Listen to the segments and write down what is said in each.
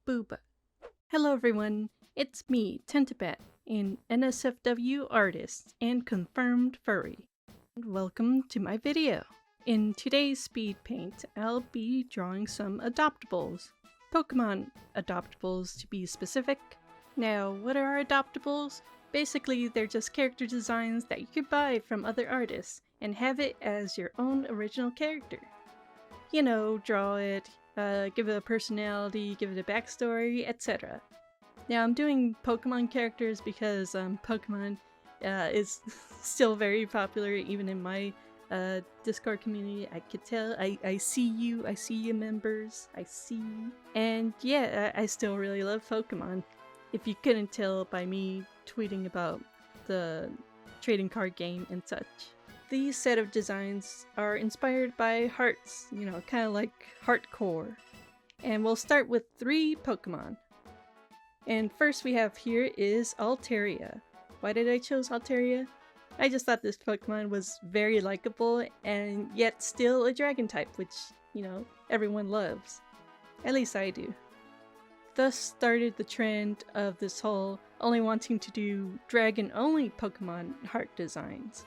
BOOBA. Hello everyone, it's me, Tentabat, an NSFW artist and confirmed furry. And welcome to my video. In today's speed paint, I'll be drawing some adoptables. Pokemon adoptables to be specific. Now, what are adoptables? Basically, they're just character designs that you could buy from other artists and have it as your own original character. You know, draw it, give it a personality, give it a backstory, etc. Now I'm doing Pokemon characters because Pokemon is still very popular even in my Discord community. I could tell. I see you members, I see you. And yeah, I still really love Pokemon. If you couldn't tell by me tweeting about the trading card game and such. These set of designs are inspired by hearts, you know, kind of like heartcore. And we'll start with 3 Pokemon. And first we have here is Alteria. Why did I choose Alteria? I just thought this Pokemon was very likable and yet still a dragon type, which, you know, everyone loves. At least I do. Thus started the trend of this whole only wanting to do dragon-only Pokemon heart designs.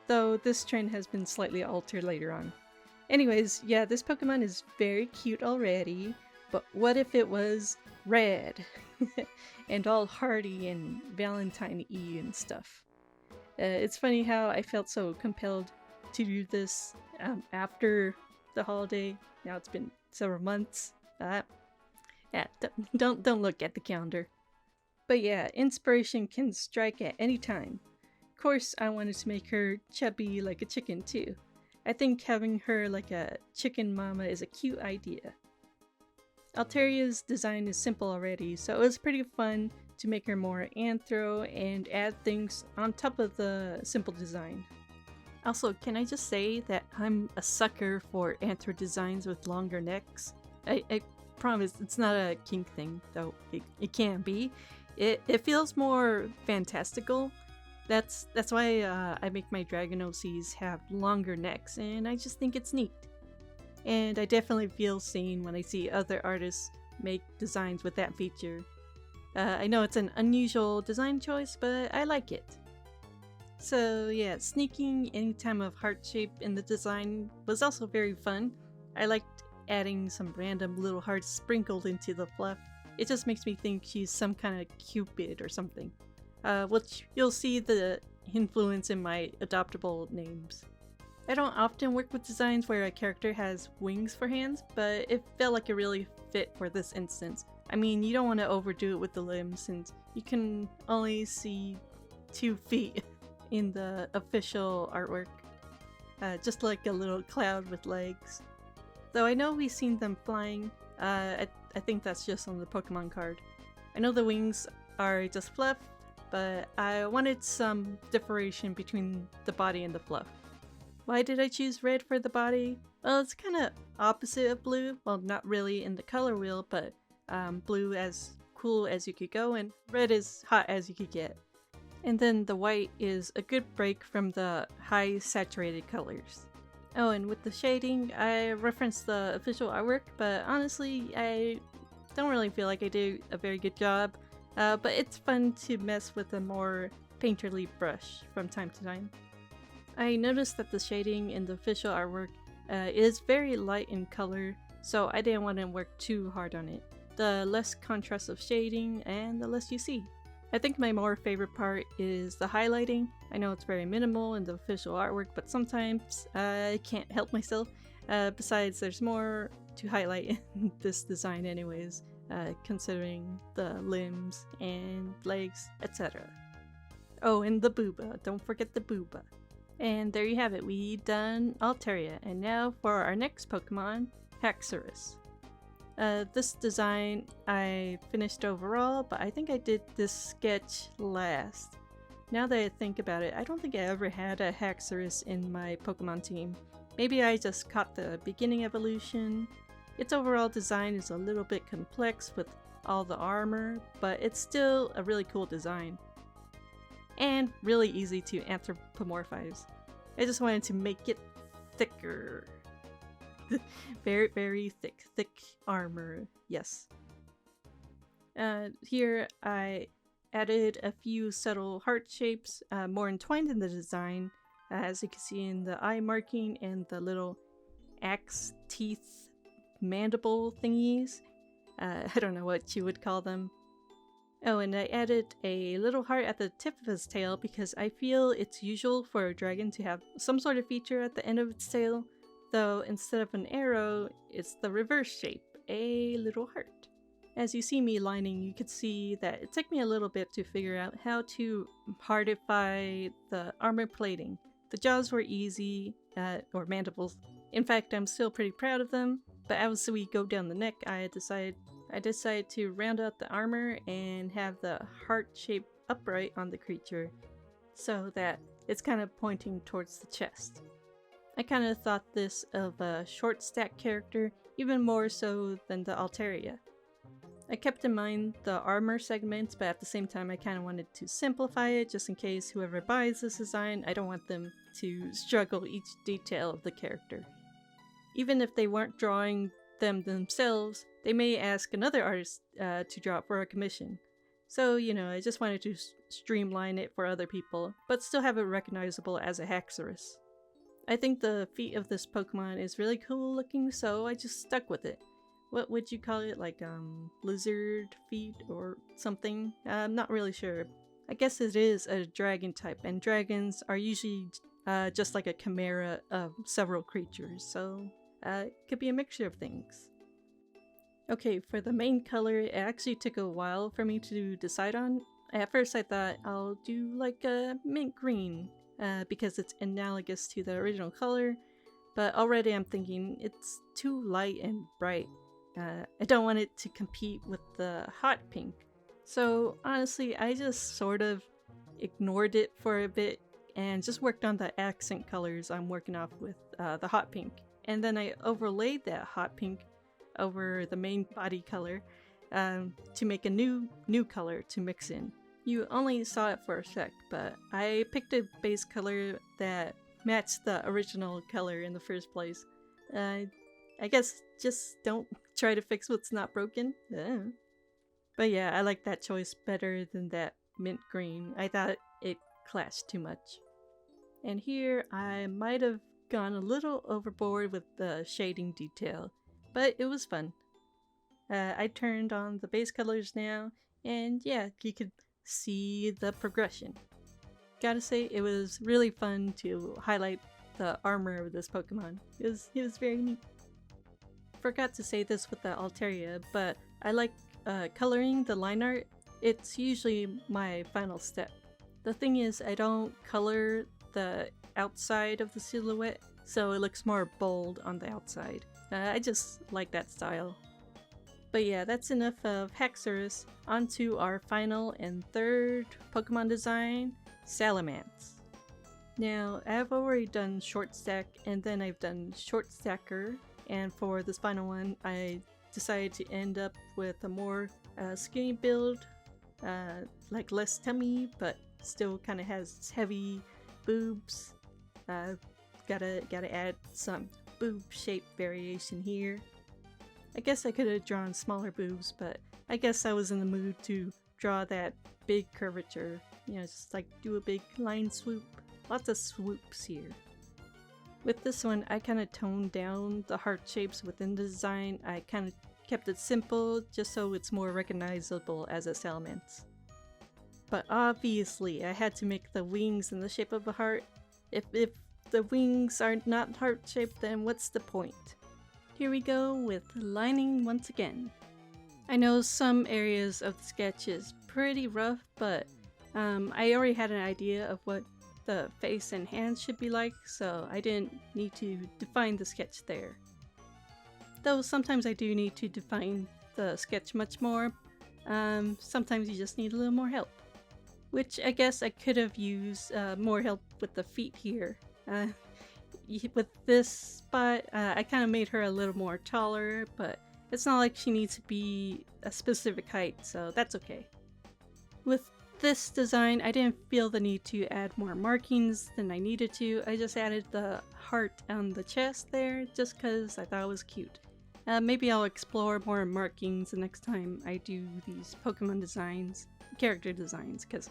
Though this trend has been slightly altered later on. Anyways, yeah, this Pokemon is very cute already, but what if it was red? And all hearty and Valentine-y and stuff. It's funny how I felt so compelled to do this after the holiday. Now it's been several months. Yeah, don't look at the calendar. But yeah, inspiration can strike at any time. Of course, I wanted to make her chubby like a chicken too. I think having her like a chicken mama is a cute idea. Alteria's design is simple already, so it was pretty fun to make her more anthro and add things on top of the simple design. Also, can I just say that I'm a sucker for anthro designs with longer necks? I promise it's not a kink thing, though it can be. It feels more fantastical. That's why I make my Dragon OCs have longer necks, and I just think it's neat. And I definitely feel seen when I see other artists make designs with that feature. I know it's an unusual design choice, but I like it. So yeah, sneaking any time of heart shape in the design was also very fun. I liked adding some random little hearts sprinkled into the fluff. It just makes me think she's some kind of Cupid or something. Which you'll see the influence in my adoptable names. I don't often work with designs where a character has wings for hands, but it felt like it really fit for this instance. I mean, you don't want to overdo it with the limbs since you can only see 2 feet in the official artwork. Just like a little cloud with legs. Though I know we've seen them flying, I think that's just on the Pokemon card. I know the wings are just fluff, but I wanted some differentiation between the body and the fluff. Why did I choose red for the body? Well, it's kind of opposite of blue. Well, not really in the color wheel, but blue as cool as you could go, and red as hot as you could get. And then the white is a good break from the high saturated colors. Oh, and with the shading, I referenced the official artwork, but honestly, I don't really feel like I did a very good job. But it's fun to mess with a more painterly brush from time to time. I noticed that the shading in the official artwork is very light in color, so I didn't want to work too hard on it. The less contrast of shading and the less you see. I think my more favorite part is the highlighting. I know it's very minimal in the official artwork, but sometimes I can't help myself. Besides, there's more to highlight in this design anyways. Considering the limbs and legs, etc. Oh, and the BOOBA. Don't forget the BOOBA. And there you have it. We done Alteria. And now for our next Pokemon, Haxorus. This design I finished overall, but I think I did this sketch last. Now that I think about it, I don't think I ever had a Haxorus in my Pokemon team. Maybe I just caught the beginning evolution. Its overall design is a little bit complex with all the armor, but it's still a really cool design. And really easy to anthropomorphize. I just wanted to make it thicker. Very, very thick armor, yes. Here I added a few subtle heart shapes, more entwined in the design, as you can see in the eye marking and the little axe teeth mandible thingies. I don't know what you would call them. Oh, and I added a little heart at the tip of his tail because I feel it's usual for a dragon to have some sort of feature at the end of its tail, though instead of an arrow, it's the reverse shape, a little heart. As you see me lining, you could see that it took me a little bit to figure out how to heartify the armor plating. The jaws were easy, or mandibles. In fact, I'm still pretty proud of them, but as we go down the neck, I decided to round out the armor and have the heart shape upright on the creature so that it's kind of pointing towards the chest. I kind of thought this of a short stack character, even more so than the Alteria. I kept in mind the armor segments, but at the same time I kind of wanted to simplify it just in case whoever buys this design, I don't want them to struggle each detail of the character. Even if they weren't drawing them themselves, they may ask another artist to draw it for a commission. So, you know, I just wanted to streamline it for other people, but still have it recognizable as a Haxorus. I think the feet of this Pokemon is really cool looking, so I just stuck with it. What would you call it? Like, lizard feet or something? I'm not really sure. I guess it is a dragon type, and dragons are usually just like a chimera of several creatures, so it could be a mixture of things. Okay, for the main color, it actually took a while for me to decide on. At first I thought I'll do like a mint green, because it's analogous to the original color, but already I'm thinking it's too light and bright. I don't want it to compete with the hot pink. So honestly, I just sort of ignored it for a bit and just worked on the accent colors I'm working off with the hot pink. And then I overlaid that hot pink over the main body color to make a new color to mix in. You only saw it for a sec, but I picked a base color that matched the original color in the first place. I guess just don't try to fix what's not broken. But yeah, I like that choice better than that mint green. I thought it clashed too much. And here I might have gone a little overboard with the shading detail, but it was fun. I turned on the base colors now, and yeah, you could see the progression. Gotta say, it was really fun to highlight the armor of this Pokemon. It was very neat. Forgot to say this with the Alteria, but I like coloring the line art. It's usually my final step. The thing is, I don't color the outside of the silhouette, so it looks more bold on the outside. I just like that style. But yeah, that's enough of Haxorus. On to our final and third Pokemon design, Salamence. Now, I've already done short stack and then I've done short stacker, and for this final one, I decided to end up with a more skinny build, like less tummy, but still kind of has heavy boobs. Gotta add some boob shape variation here. I guess I could have drawn smaller boobs, but I guess I was in the mood to draw that big curvature. You know, just like do a big line swoop. Lots of swoops here. With this one, I kind of toned down the heart shapes within the design. I kind of kept it simple just so it's more recognizable as a Salamence. But obviously, I had to make the wings in the shape of a heart. If the wings are not heart-shaped, then what's the point? Here we go with lining once again. I know some areas of the sketch is pretty rough, but I already had an idea of what the face and hands should be like, so I didn't need to define the sketch there. Though sometimes I do need to define the sketch much more. Sometimes you just need a little more help. Which I guess I could have used more help with the feet here. With this spot, I kind of made her a little more taller, but it's not like she needs to be a specific height, so that's okay. With this design, I didn't feel the need to add more markings than I needed to. I just added the heart on the chest there just because I thought it was cute. Maybe I'll explore more markings the next time I do these Pokemon designs, character designs, because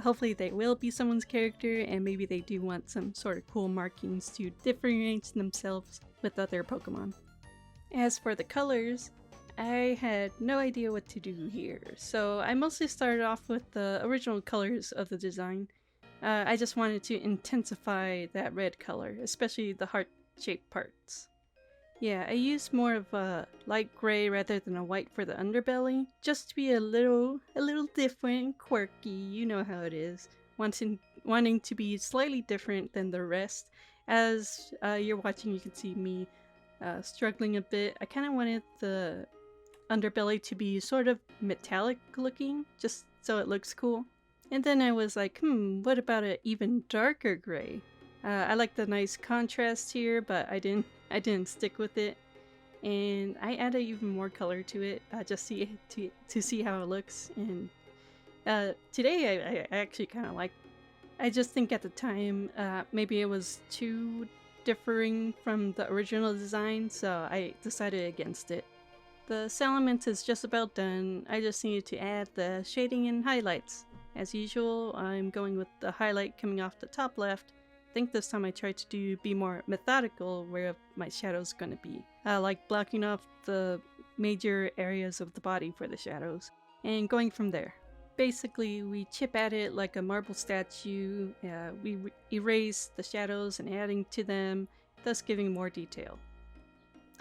hopefully they will be someone's character, and maybe they do want some sort of cool markings to differentiate themselves with other Pokemon. As for the colors, I had no idea what to do here, so I mostly started off with the original colors of the design. I just wanted to intensify that red color, especially the heart-shaped parts. Yeah, I used more of a light gray rather than a white for the underbelly, just to be a little different, quirky, you know how it is, wanting to be slightly different than the rest. As you're watching, you can see me struggling a bit. I kind of wanted the underbelly to be sort of metallic looking, just so it looks cool. And then I was like, what about an even darker gray? I like the nice contrast here, but I didn't stick with it, and I added even more color to it, just to see how it looks. And today I actually kind of like. I just think at the time maybe it was too differing from the original design, so I decided against it. The Salamence is just about done. I just needed to add the shading and highlights. As usual, I'm going with the highlight coming off the top left. I think this time I tried to be more methodical where my shadow's gonna be. Like blocking off the major areas of the body for the shadows, and going from there. Basically, we chip at it like a marble statue. We erase the shadows and adding to them, thus giving more detail.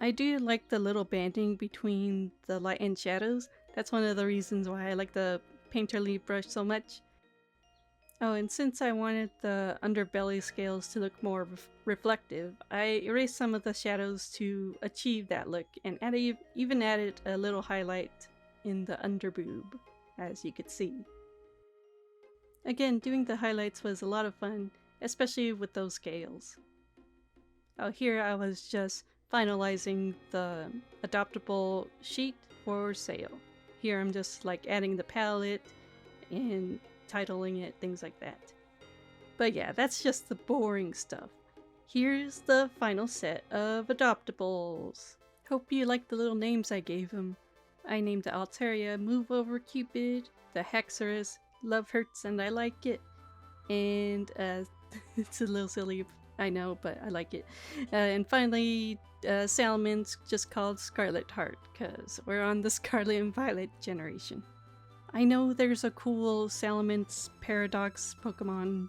I do like the little banding between the light and shadows. That's one of the reasons why I like the painter leaf brush so much. Oh, and since I wanted the underbelly scales to look more reflective, I erased some of the shadows to achieve that look, and even added a little highlight in the underboob, as you could see. Again, doing the highlights was a lot of fun, especially with those scales. Oh, here I was just finalizing the adoptable sheet for sale. Here I'm just like adding the palette and titling it, things like that. But yeah, that's just the boring stuff. Here's the final set of adoptables. Hope you like the little names I gave them. I named the Alteria Move Over Cupid, the Haxorus Love Hurts and I Like It, and it's a little silly, I know, but I like it. And finally, Salamence, just called Scarlet Heart, because we're on the Scarlet and Violet generation. I know there's a cool Salamence Paradox Pokemon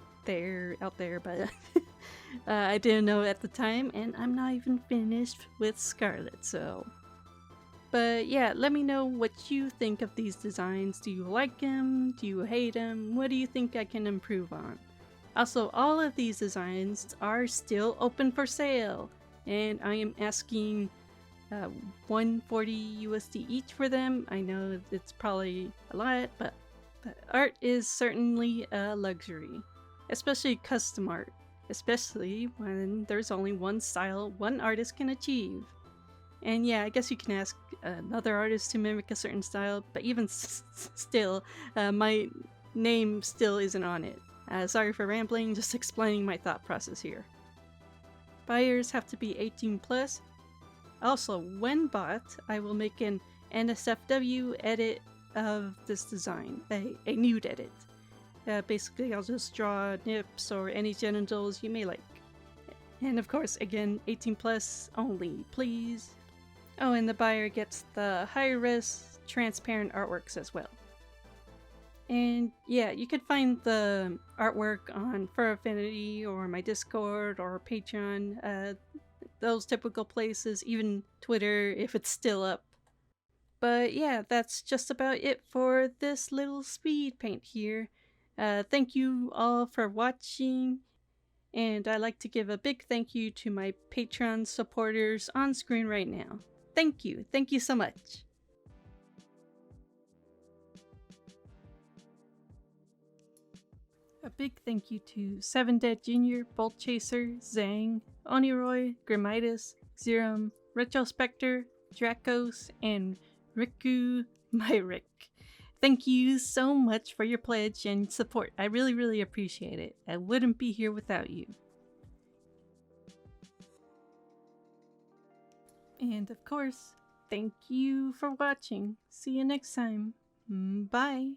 out there, but I didn't know at the time, and I'm not even finished with Scarlet, so. But yeah, let me know what you think of these designs. Do you like them? Do you hate them? What do you think I can improve on? Also, all of these designs are still open for sale, and I am asking $140 USD each for them. I know it's probably a lot, but art is certainly a luxury, especially custom art, especially when there's only one style one artist can achieve. And yeah, I guess you can ask another artist to mimic a certain style, but even still, my name still isn't on it. Sorry for rambling, just explaining my thought process here. Buyers have to be 18 plus. Also, when bought, I will make an NSFW edit of this design, a nude edit. Basically, I'll just draw nips or any genitals you may like. And of course, again, 18 plus only, please. Oh, and the buyer gets the high-res transparent artworks as well. And yeah, you could find the artwork on Fur Affinity or my Discord or Patreon, those typical places, even Twitter if it's still up. But yeah, that's just about it for this little speed paint here. Thank you all for watching, and I'd like to give a big thank you to my Patreon supporters on screen right now. Thank you so much. A big thank you to 7 Dead Jr., Bolt Chaser, Zang, Oniroy, Grimitis, Zerum, Retrospector, Dracos, and Riku Myrick. Thank you so much for your pledge and support. I really appreciate it. I wouldn't be here without you. And of course, thank you for watching. See you next time. Bye.